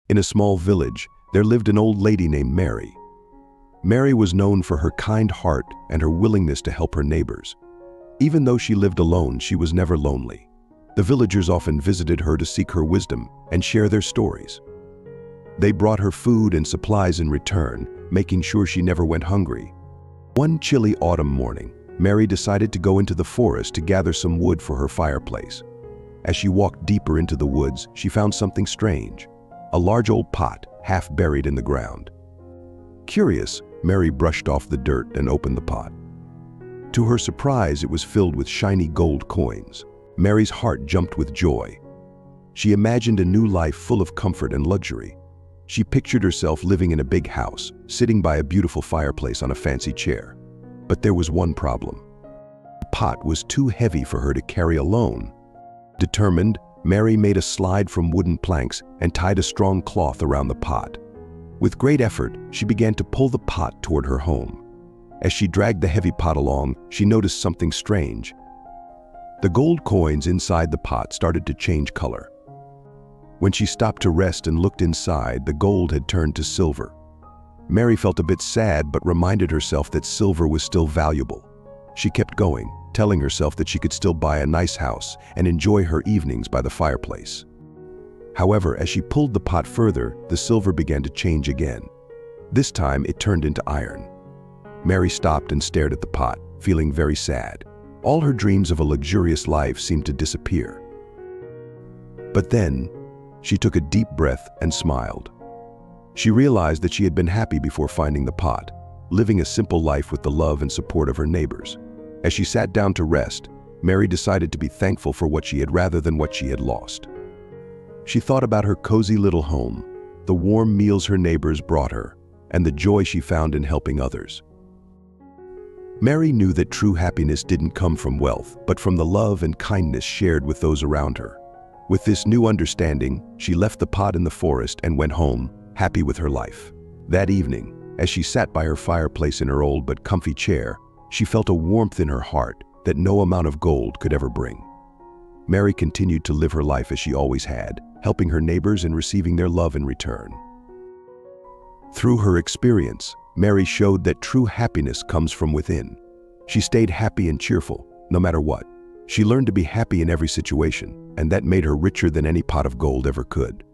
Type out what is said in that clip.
In a small village, there lived an old lady named Mary. Mary was known for her kind heart and her willingness to help her neighbors. Even though she lived alone, she was never lonely. The villagers often visited her to seek her wisdom and share their stories. They brought her food and supplies in return, making sure she never went hungry. One chilly autumn morning, Mary decided to go into the forest to gather some wood for her fireplace. As she walked deeper into the woods, she found something strange: a large old pot, half buried in the ground. Curious, Mary brushed off the dirt and opened the pot. To her surprise, it was filled with shiny gold coins. Mary's heart jumped with joy. She imagined a new life full of comfort and luxury. She pictured herself living in a big house, sitting by a beautiful fireplace on a fancy chair. But there was one problem. The pot was too heavy for her to carry alone. Determined, Mary made a slide from wooden planks and tied a strong cloth around the pot. With great effort, she began to pull the pot toward her home. As she dragged the heavy pot along, she noticed something strange. The gold coins inside the pot started to change color. When she stopped to rest and looked inside, the gold had turned to silver. Mary felt a bit sad but reminded herself that silver was still valuable. She kept going, telling herself that she could still buy a nice house and enjoy her evenings by the fireplace. However, as she pulled the pot further, the silver began to change again. This time, it turned into iron. Mary stopped and stared at the pot, feeling very sad. All her dreams of a luxurious life seemed to disappear. But then, she took a deep breath and smiled. She realized that she had been happy before finding the pot, living a simple life with the love and support of her neighbors. As she sat down to rest, Mary decided to be thankful for what she had rather than what she had lost. She thought about her cozy little home, the warm meals her neighbors brought her, and the joy she found in helping others. Mary knew that true happiness didn't come from wealth, but from the love and kindness shared with those around her. With this new understanding, she left the pot in the forest and went home, happy with her life. That evening, as she sat by her fireplace in her old but comfy chair, she felt a warmth in her heart that no amount of gold could ever bring. Mary continued to live her life as she always had, helping her neighbors and receiving their love in return. Through her experience, Mary showed that true happiness comes from within. She stayed happy and cheerful, no matter what. She learned to be happy in every situation, and that made her richer than any pot of gold ever could.